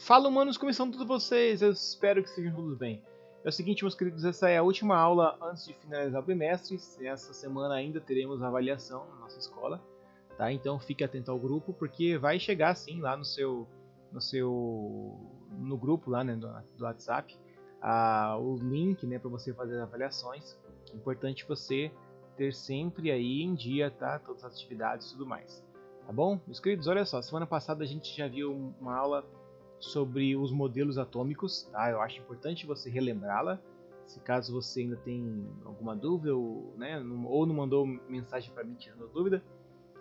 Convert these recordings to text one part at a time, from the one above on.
Fala, humanos, como estão todos vocês? Eu espero que estejam todos bem. É o seguinte, meus queridos, essa é a última aula antes de finalizar o bimestre. Essa semana ainda teremos avaliação na nossa escola, tá? Então fique atento ao grupo, porque vai chegar sim lá no grupo lá, né, do WhatsApp, o link, né, para você fazer as avaliações. É importante você ter sempre aí em dia, tá? Todas as atividades e tudo mais. Tá bom? Meus queridos, olha só, semana passada a gente já viu uma aula sobre os modelos atômicos, tá? Eu acho importante você relembrá-la, se caso você ainda tem alguma dúvida, né, ou não mandou mensagem para mim tirando dúvida,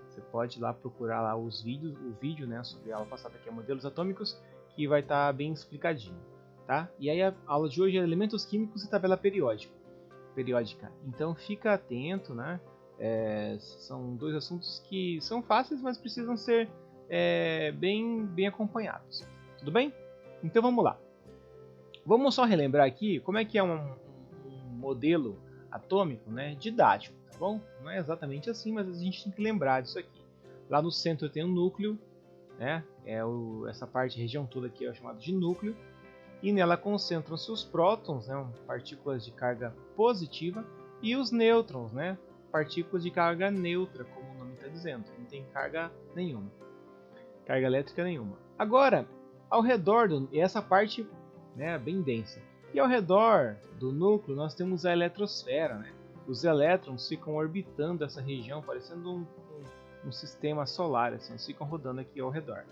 você pode ir lá procurar lá o vídeo, né, sobre a aula passada, que é modelos atômicos, que vai estar bem explicadinho, tá? E aí a aula de hoje é elementos químicos e tabela periódica. Então fica atento, né? São dois assuntos que são fáceis, mas precisam ser bem acompanhados. Tudo bem? Então vamos lá. Vamos só relembrar aqui como é que é um modelo atômico, né, didático, tá bom? Não é exatamente assim, mas a gente tem que lembrar disso aqui. Lá no centro tem um núcleo, né? Essa região toda aqui é chamada de núcleo, e nela concentram-se os prótons, né, partículas de carga positiva, e os nêutrons, né, partículas de carga neutra, como o nome está dizendo, não tem carga nenhuma, carga elétrica nenhuma. Agora, ao redor essa parte, né, bem densa, e ao redor do núcleo nós temos a eletrosfera, né? Os elétrons ficam orbitando essa região, parecendo um sistema solar, assim, eles ficam rodando aqui ao redor.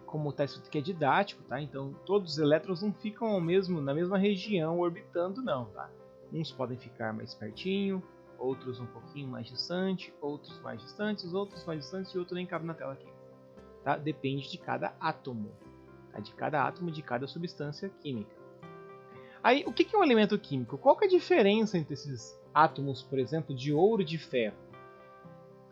Como está escrito que é didático, tá? Então todos os elétrons não ficam na mesma região orbitando, não, tá? Uns podem ficar mais pertinho, outros um pouquinho mais distante, outros mais distantes, outros mais distantes e outro nem cabe na tela aqui. Tá? Depende de cada átomo, tá? De cada átomo, de cada substância química. Aí, o que é um elemento químico? Qual que é a diferença entre esses átomos, por exemplo, de ouro e de ferro?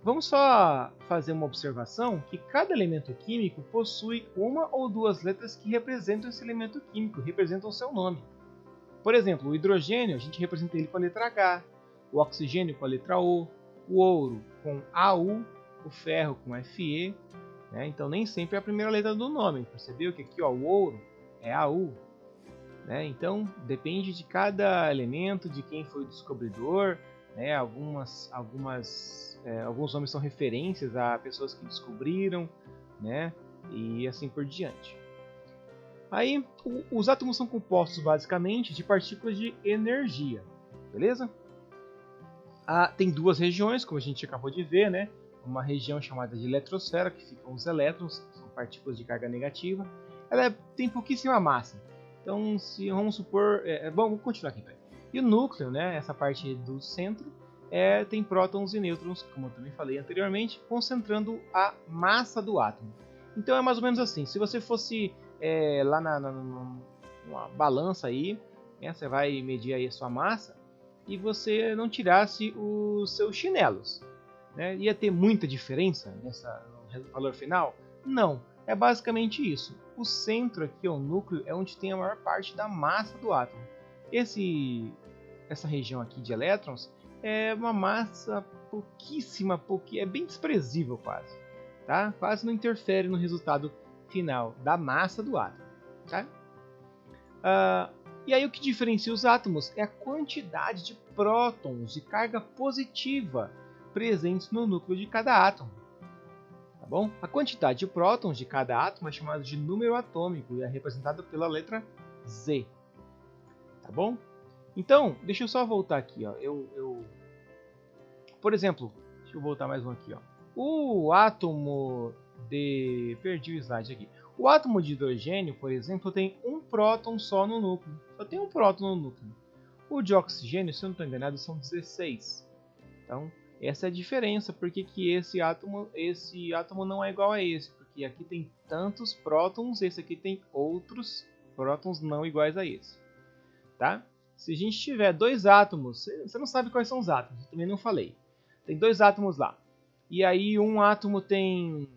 Vamos só fazer uma observação que cada elemento químico possui uma ou duas letras que representam esse elemento químico, representam o seu nome. Por exemplo, o hidrogênio, a gente representa ele com a letra H, o oxigênio com a letra O, o ouro com AU, o ferro com FE, né? Então nem sempre é a primeira letra do nome. Percebeu que aqui, ó, o ouro é AU, né? Então depende de cada elemento, de quem foi o descobridor, né? Alguns nomes são referências a pessoas que descobriram, né? E assim por diante. Aí, os átomos são compostos basicamente de partículas de energia, beleza? Tem duas regiões, como a gente acabou de ver, né? Uma região chamada de eletrosfera, que ficam os elétrons, são partículas de carga negativa. Ela tem pouquíssima massa. Então, vamos supor... vamos continuar aqui. E o núcleo, né? Essa parte do centro, tem prótons e nêutrons, como eu também falei anteriormente, concentrando a massa do átomo. Então é mais ou menos assim. Se você fosse lá numa balança aí, né, você vai medir aí a sua massa e você não tirasse os seus chinelos, né, ia ter muita diferença no valor final? Não, é basicamente isso. O centro aqui, o núcleo, é onde tem a maior parte da massa do átomo. Essa região aqui de elétrons é uma massa pouquíssima, é bem desprezível quase, tá? Quase não interfere no resultado final da massa do átomo, tá? E aí o que diferencia os átomos é a quantidade de prótons de carga positiva presentes no núcleo de cada átomo, tá bom? A quantidade de prótons de cada átomo é chamada de número atômico e é representada pela letra Z, tá bom? Então, deixa eu só voltar aqui, ó. Por exemplo, deixa eu voltar mais um aqui, ó. O átomo de... Perdi o slide aqui. O átomo de hidrogênio, por exemplo, tem um próton só no núcleo. Só tem um próton no núcleo. O de oxigênio, se eu não estou enganado, são 16. Então, essa é a diferença. Por que esse átomo não é igual a esse? Porque aqui tem tantos prótons, esse aqui tem outros prótons não iguais a esse. Tá? Se a gente tiver dois átomos, você não sabe quais são os átomos, eu também não falei. Tem dois átomos lá. E aí um átomo tem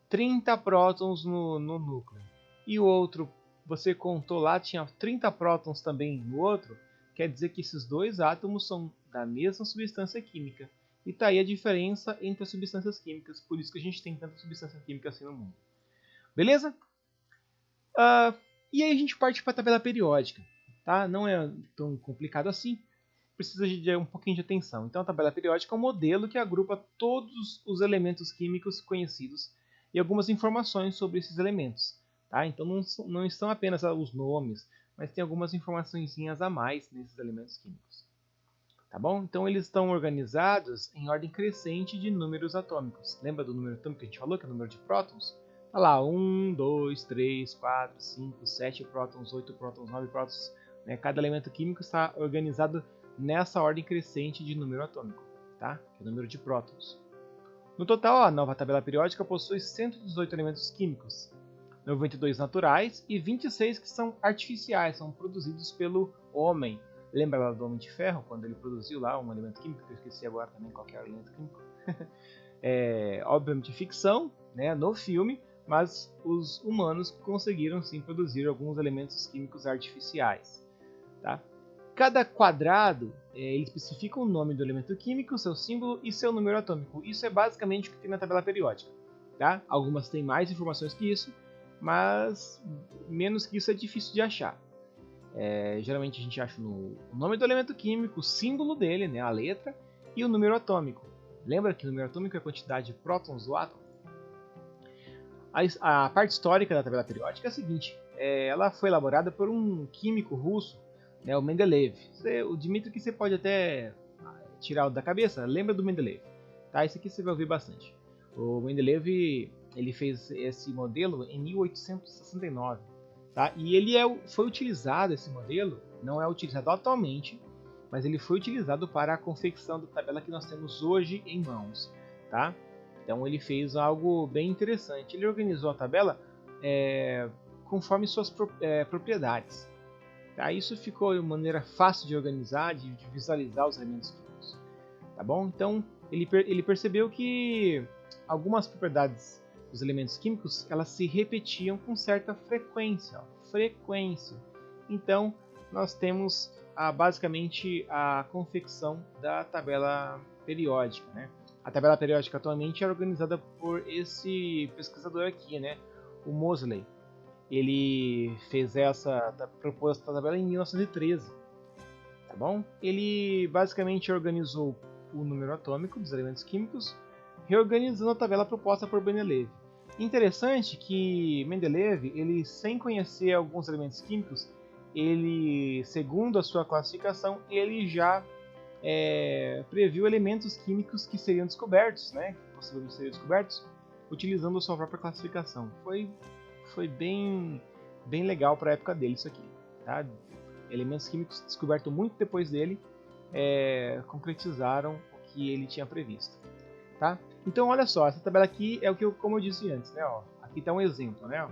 30 prótons no núcleo. E o outro, você contou lá, tinha 30 prótons também no outro. Quer dizer que esses dois átomos são da mesma substância química. E tá aí a diferença entre as substâncias químicas. Por isso que a gente tem tanta substância química assim no mundo. Beleza? Ah, e aí a gente parte para a tabela periódica, tá? Não é tão complicado assim, precisa de um pouquinho de atenção. Então a tabela periódica é um modelo que agrupa todos os elementos químicos conhecidos e algumas informações sobre esses elementos, tá? Então não estão apenas os nomes, mas tem algumas informaçõezinhas a mais nesses elementos químicos. Tá bom? Então eles estão organizados em ordem crescente de números atômicos. Lembra do número atômico que a gente falou, que é o número de prótons? Olha lá, 1, 2, 3, 4, 5, 7 prótons, 8 prótons, 9 prótons. Né? Cada elemento químico está organizado nessa ordem crescente de número atômico, tá? Que é o número de prótons. No total, a nova tabela periódica possui 118 elementos químicos, 92 naturais e 26 que são artificiais, são produzidos pelo homem. Lembra lá do Homem de Ferro, quando ele produziu lá um elemento químico, que eu esqueci agora também qual que era o elemento químico. Obviamente ficção, né, no filme, mas os humanos conseguiram sim produzir alguns elementos químicos artificiais. Tá? Cada quadrado ele especifica o nome do elemento químico, seu símbolo e seu número atômico. Isso é basicamente o que tem na tabela periódica. Tá? Algumas têm mais informações que isso, mas menos que isso é difícil de achar. Geralmente a gente acha o nome do elemento químico, o símbolo dele, né, a letra, e o número atômico. Lembra que o número atômico é a quantidade de prótons do átomo? A parte histórica da tabela periódica é a seguinte: ela foi elaborada por um químico russo, né, o Mendeleev. O Dmitry que você pode até tirar da cabeça, lembra do Mendeleev. Tá? Isso aqui você vai ouvir bastante. O Mendeleev ele fez esse modelo em 1869. Tá? E ele foi utilizado, esse modelo, não é utilizado atualmente, mas ele foi utilizado para a confecção da tabela que nós temos hoje em mãos. Tá? Então ele fez algo bem interessante. Ele organizou a tabela conforme suas propriedades. Tá? Isso ficou de maneira fácil de organizar, de visualizar os elementos químicos. Tá bom? Então ele percebeu que algumas propriedades dos elementos químicos elas se repetiam com certa frequência. Então nós temos basicamente a confecção da tabela periódica. Né? A tabela periódica atualmente é organizada por esse pesquisador aqui, né? O Moseley. Ele propôs essa tabela em 1913. Tá bom? Ele basicamente organizou o número atômico dos elementos químicos, reorganizando a tabela proposta por Mendeleev. Interessante que Mendeleev, ele sem conhecer alguns elementos químicos, ele, segundo a sua classificação, ele já previu elementos químicos que seriam descobertos, né? Que possivelmente seriam descobertos, utilizando a sua própria classificação. Foi bem legal para a época dele isso aqui. Tá? Elementos químicos descobertos muito depois dele concretizaram o que ele tinha previsto. Tá? Então olha só, essa tabela aqui é o que como eu disse antes, né? Ó, aqui está um exemplo, né?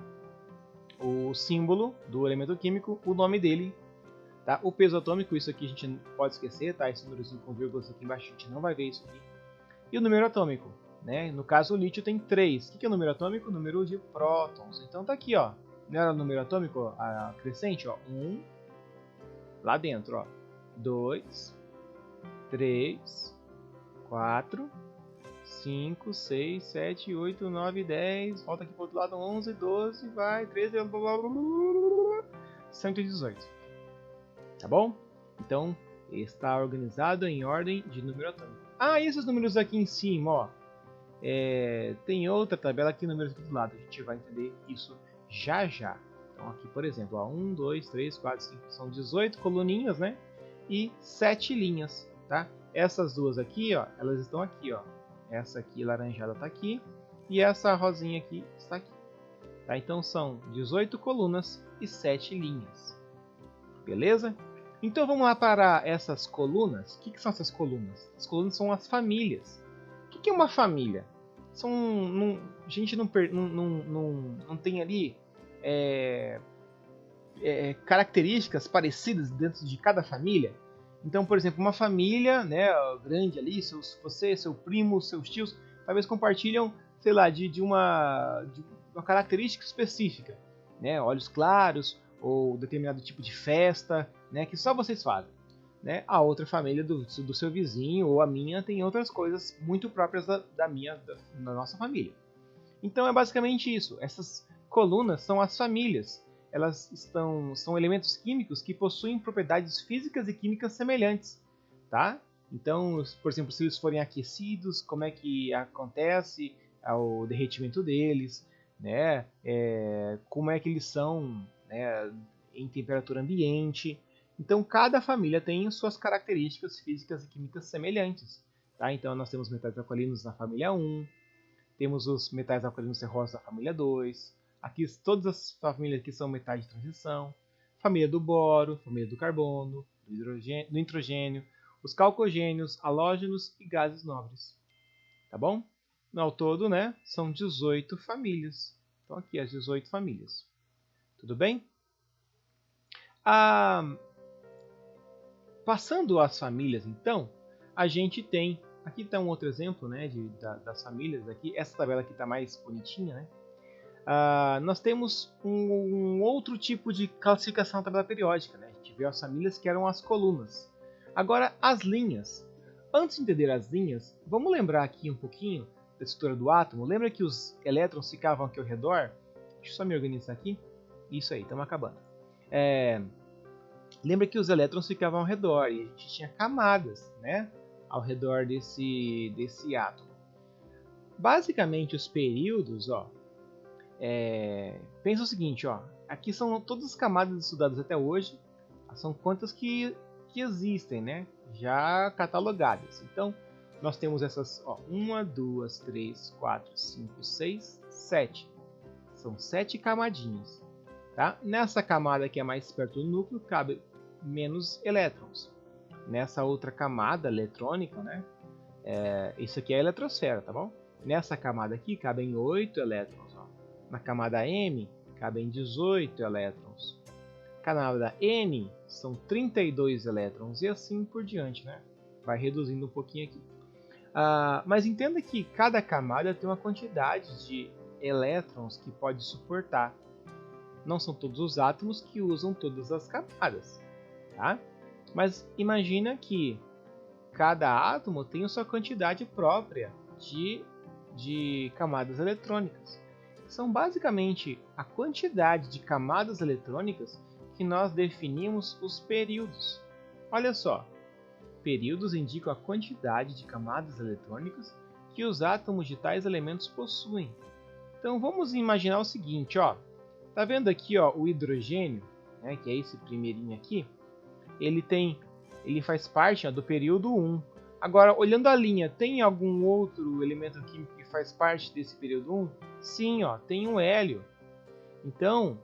O símbolo do elemento químico, o nome dele, tá? O peso atômico, isso aqui a gente pode esquecer, tá? Esse númerozinho com vírgulas aqui embaixo a gente não vai ver isso aqui. E o número atômico, né? No caso o lítio tem 3. O que é o número atômico? O número de prótons. Então tá aqui, ó. Não era o número atômico crescente, ó. 1 lá dentro, ó. 2, 3, 4, 5, 6, 7, 8, 9, 10. Volta aqui pro outro lado, 11, 12, vai, 13, 118. Tá bom? Então, está organizado em ordem de número atômico. Ah, e esses números aqui em cima, ó. Tem outra tabela aqui, números aqui do lado. A gente vai entender isso já já. Então aqui, por exemplo, ó, 1, 2, 3, 4, 5, são 18 coluninhas, né? E 7 linhas, tá? Essas duas aqui, ó, elas estão aqui, ó. Essa aqui laranjada está aqui e essa rosinha aqui está aqui. Tá? Então são 18 colunas e 7 linhas. Beleza? Então vamos lá para essas colunas. O que são essas colunas? As colunas são as famílias. O que é uma família? A gente não tem ali características parecidas dentro de cada família. Então, por exemplo, uma família, né, grande ali, você, seu primo, seus tios, talvez compartilham, sei lá, de uma característica específica, né, olhos claros ou determinado tipo de festa, né, que só vocês fazem. Né? A outra família do seu vizinho ou a minha tem outras coisas muito próprias da nossa família. Então é basicamente isso. Essas colunas são as famílias. são elementos químicos que possuem propriedades físicas e químicas semelhantes, tá? Então, por exemplo, se eles forem aquecidos, como é que acontece o derretimento deles, né? Como é que eles são, né, em temperatura ambiente. Então, cada família tem suas características físicas e químicas semelhantes, tá? Então, nós temos metais alcalinos na família 1, temos os metais alcalinos terrosos da família 2. Aqui todas as famílias aqui são metais de transição. Família do boro, família do carbono, do nitrogênio, os calcogênios, halógenos e gases nobres. Tá bom? Ao todo, né, são 18 famílias. Então aqui as 18 famílias. Tudo bem? Passando as famílias, então, a gente tem... Aqui está um outro exemplo, né, das famílias. Aqui, essa tabela aqui está mais bonitinha, né? Nós temos um outro tipo de classificação da tabela periódica, né? A gente viu as famílias que eram as colunas. Agora, as linhas. Antes de entender as linhas, vamos lembrar aqui um pouquinho da estrutura do átomo. Lembra que os elétrons ficavam aqui ao redor? Deixa eu só me organizar aqui. Isso aí, estamos acabando. Lembra que os elétrons ficavam ao redor e a gente tinha camadas, né, ao redor desse átomo. Basicamente, os períodos, pensa o seguinte, aqui são todas as camadas estudadas até hoje, são quantas que existem, né, já catalogadas. Então, nós temos essas, 1, 2, 3, 4, 5, 6, 7. São 7 camadinhas. Tá? Nessa camada que é mais perto do núcleo, cabe menos elétrons. Nessa outra camada eletrônica, né, isso aqui é a eletrosfera, tá bom? Nessa camada aqui cabem 8 elétrons. Na camada M cabem 18 elétrons. Camada N são 32 elétrons e assim por diante, né? Vai reduzindo um pouquinho aqui. Mas entenda que cada camada tem uma quantidade de elétrons que pode suportar. Não são todos os átomos que usam todas as camadas, tá? Mas imagina que cada átomo tem a sua quantidade própria de camadas eletrônicas. São basicamente a quantidade de camadas eletrônicas que nós definimos os períodos. Olha só, períodos indicam a quantidade de camadas eletrônicas que os átomos de tais elementos possuem. Então vamos imaginar o seguinte, tá vendo aqui, o hidrogênio, né, que é esse primeirinho aqui? Ele faz parte, do período 1. Agora, olhando a linha, tem algum outro elemento químico que faz parte desse período 1? Sim, tem um hélio. Então,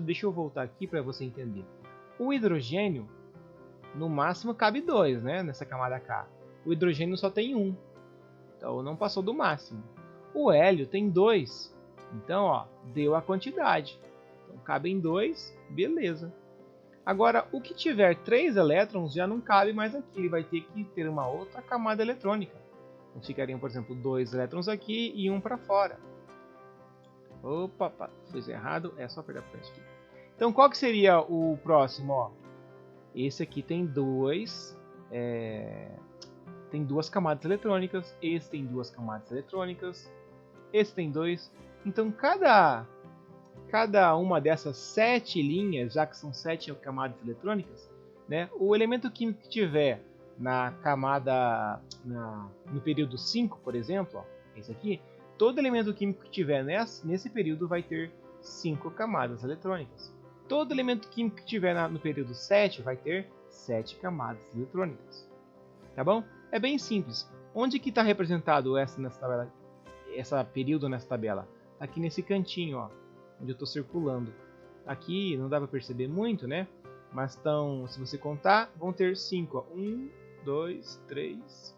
deixa eu voltar aqui para você entender. O hidrogênio, no máximo, cabe 2, né, nessa camada K. O hidrogênio só tem 1. Então, não passou do máximo. O hélio tem 2. Então, deu a quantidade. Então, cabem 2, beleza. Agora, o que tiver 3 elétrons já não cabe mais aqui. Ele vai ter que ter uma outra camada eletrônica. Então, ficariam, por exemplo, 2 elétrons aqui e 1 para fora. Opa, fiz errado. É só apertar para aqui. Então, qual que seria o próximo? Esse aqui tem 2. Tem 2 camadas eletrônicas. Esse tem 2 camadas eletrônicas. Esse tem 2. Então, cada uma dessas 7 linhas, já que são 7 camadas eletrônicas, né, o elemento químico que tiver na camada, no período 5, por exemplo, esse aqui, todo elemento químico que tiver nesse período vai ter 5 camadas eletrônicas. Todo elemento químico que tiver no período 7 vai ter 7 camadas eletrônicas. Tá bom? É bem simples. Onde que está representado nessa tabela? Essa período nessa tabela? Aqui nesse cantinho, onde eu estou circulando. Aqui não dá para perceber muito, né? Mas se você contar, vão ter 5. 1, 2, 3,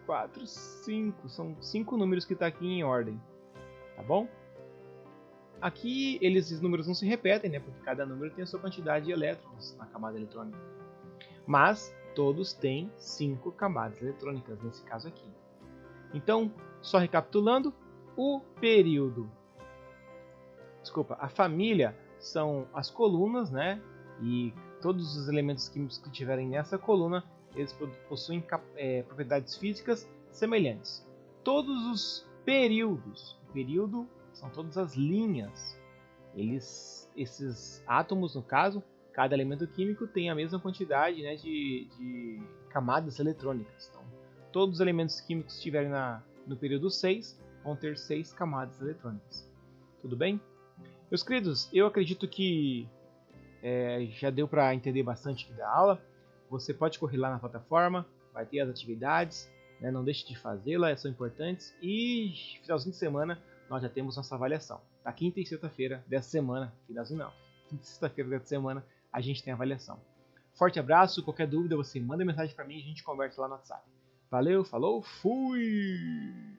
4, 5. São 5 números que estão aqui em ordem. Tá bom? Aqui esses números não se repetem, né? Porque cada número tem a sua quantidade de elétrons na camada eletrônica. Mas todos têm 5 camadas eletrônicas nesse caso aqui. Então, só recapitulando, a família são as colunas, né? E todos os elementos químicos que tiverem nessa coluna, eles possuem propriedades físicas semelhantes. Todos os períodos, o período são todas as linhas, esses átomos, no caso, cada elemento químico tem a mesma quantidade, né, de camadas eletrônicas. Então, todos os elementos químicos que estiverem no período 6 vão ter 6 camadas eletrônicas. Tudo bem? Meus queridos, eu acredito que já deu para entender bastante aqui da aula. Você pode correr lá na plataforma, vai ter as atividades, né? Não deixe de fazê-las, são importantes. E finalzinho de semana nós já temos nossa avaliação. Na quinta e sexta-feira dessa semana, finalzinho não, quinta e sexta-feira dessa semana a gente tem a avaliação. Forte abraço, qualquer dúvida você manda mensagem para mim e a gente conversa lá no WhatsApp. Valeu, falou, fui!